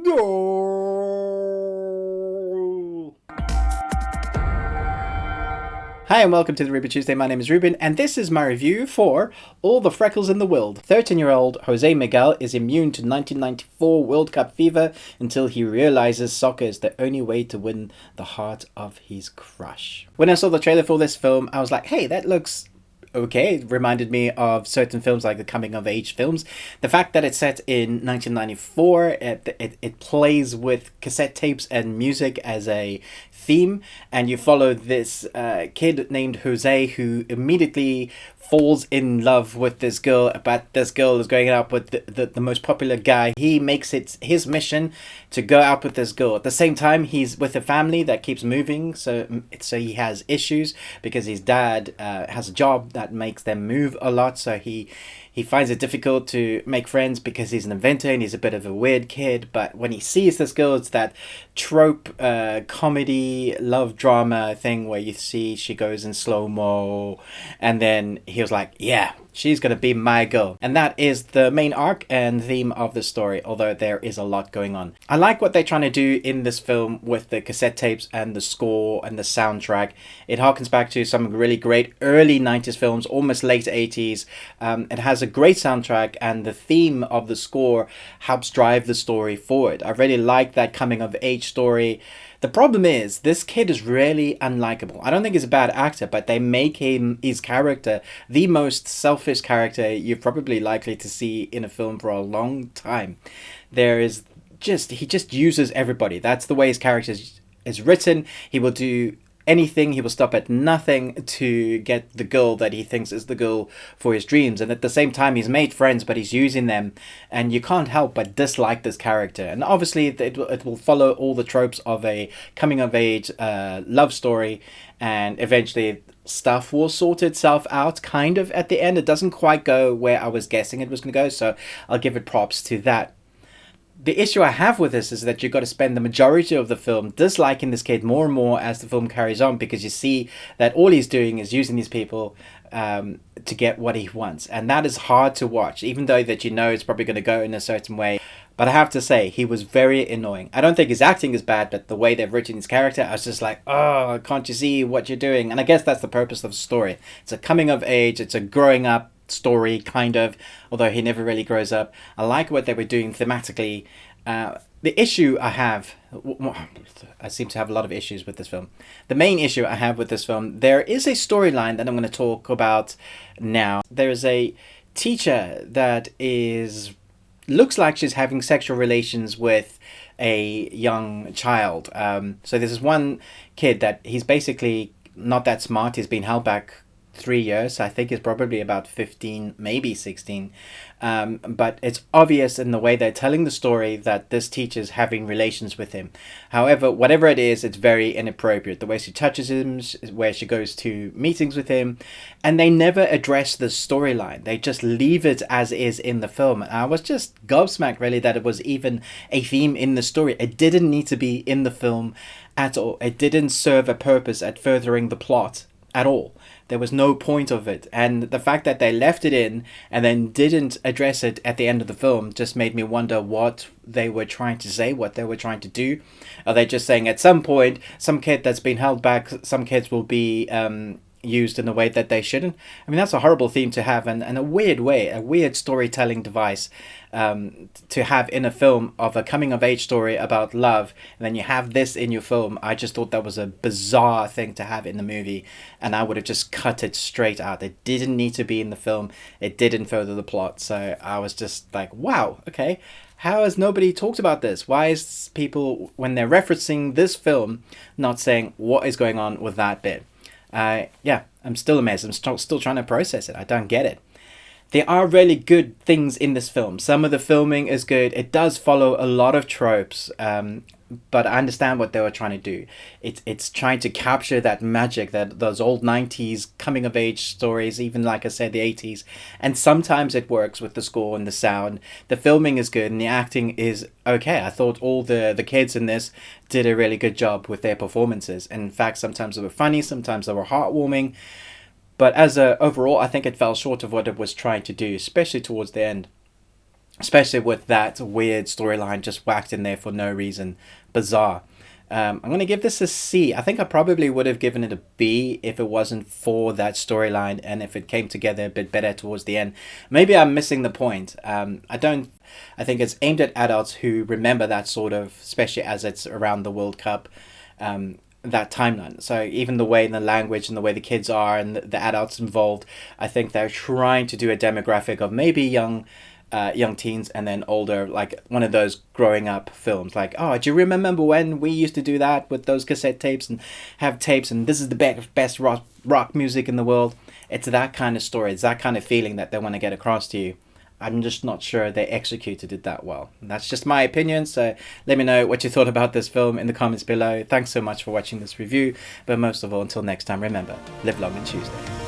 No! Hi and welcome to the Ruby Tuesday. My name is Ruben and this is my review for All the Freckles in the World. 13-year-old Jose Miguel is immune to 1994 World Cup fever until he realizes soccer is the only way to win the heart of his crush. When I saw the trailer for this film, I was like, hey, that looks okay. It reminded me of certain films like the coming of age films. The fact that it's set in 1994, it plays with cassette tapes and music as a theme, and you follow this kid named Jose who immediately falls in love with this girl, but this girl is going out with the most popular guy. He makes it his mission to go out with this girl. At the same time, he's with a family that keeps moving, so he has issues because his dad has a job that makes them move a lot, so he finds it difficult to make friends because he's an inventor and he's a bit of a weird kid. But when he sees this girl, it's that trope comedy love drama thing where you see she goes in slow-mo, and then he was like, yeah, she's gonna be my girl. And that is the main arc and theme of the story, although there is a lot going on. I like what they're trying to do in this film with the cassette tapes and the score and the soundtrack. It harkens back to some really great early 90s films, almost late 80s. It has a great soundtrack, and the theme of the score helps drive the story forward. I really like that coming of age story. The problem is, this kid is really unlikable. I don't think he's a bad actor, but they make his character the most selfish character you're probably likely to see in a film for a long time. He just uses everybody. That's the way his character is written. He will do anything, he will stop at nothing to get the girl that he thinks is the girl for his dreams, and at the same time he's made friends but he's using them, and you can't help but dislike this character. And obviously it will follow all the tropes of a coming of age love story, and eventually stuff will sort itself out kind of at the end. It doesn't quite go where I was guessing it was going to go, so I'll give it props to that. The issue I have with this is that you've got to spend the majority of the film disliking this kid more and more as the film carries on, because you see that all he's doing is using these people to get what he wants. And that is hard to watch, even though that you know it's probably going to go in a certain way. But I have to say, he was very annoying. I don't think his acting is bad, but the way they've written his character, I was just like, oh, can't you see what you're doing? And I guess that's the purpose of the story. It's a coming of age, it's a growing up story, kind of, although he never really grows up. I like what they were doing thematically. The issue I have, I seem to have a lot of issues with this film. The main issue I have with this film, there is a storyline that I'm going to talk about now. There is a teacher that looks like she's having sexual relations with a young child. So there's this one kid that he's basically not that smart. He's been held back 3 years. I think he's probably about 15, maybe 16. But it's obvious in the way they're telling the story that this teacher's having relations with him. However, whatever it is, it's very inappropriate. The way she touches him, where she goes to meetings with him, and they never address the storyline. They just leave it as is in the film. And I was just gobsmacked, really, that it was even a theme in the story. It didn't need to be in the film at all. It didn't serve a purpose at furthering the plot at all. There was no point of it, and the fact that they left it in and then didn't address it at the end of the film just made me wonder what they were trying to say, what they were trying to do. Are they just saying at some point, some kid that's been held back, some kids will be used in a way that they shouldn't? I mean, that's a horrible theme to have, and a weird storytelling device to have in a film of a coming of age story about love, and then you have this in your film. I just thought that was a bizarre thing to have in the movie, and I would have just cut it straight out. It didn't need to be in the film. It didn't further the plot. So I was just like, wow, okay, how has nobody talked about this? Why is people, when they're referencing this film, not saying what is going on with that bit? Yeah, I'm still amazed. I'm still trying to process it. I don't get it. There are really good things in this film. Some of the filming is good. It does follow a lot of tropes, but I understand what they were trying to do. It's trying to capture that magic, that those old 90s coming of age stories, even like I said, the 80s. And sometimes it works with the score and the sound. The filming is good and the acting is okay. I thought all the kids in this did a really good job with their performances. In fact, sometimes they were funny, sometimes they were heartwarming. But overall, I think it fell short of what it was trying to do, especially towards the end. especially with that weird storyline just whacked in there for no reason. Bizarre. I'm going to give this a C. I think I probably would have given it a B if it wasn't for that storyline and if it came together a bit better towards the end. Maybe I'm missing the point. I think it's aimed at adults who remember that sort of, especially as it's around the World Cup, that timeline. So even the way and the language and the way the kids are and the adults involved, I think they're trying to do a demographic of maybe young teens and then older, like one of those growing up films, like, oh, do you remember when we used to do that with those cassette tapes and have tapes and this is the best rock music in the world? It's that kind of story, it's that kind of feeling that they want to get across to you. I'm just not sure they executed it that well. And that's just my opinion, so let me know what you thought about this film in the comments below. Thanks so much for watching this review, but most of all, until next time, remember, live long and Tuesday.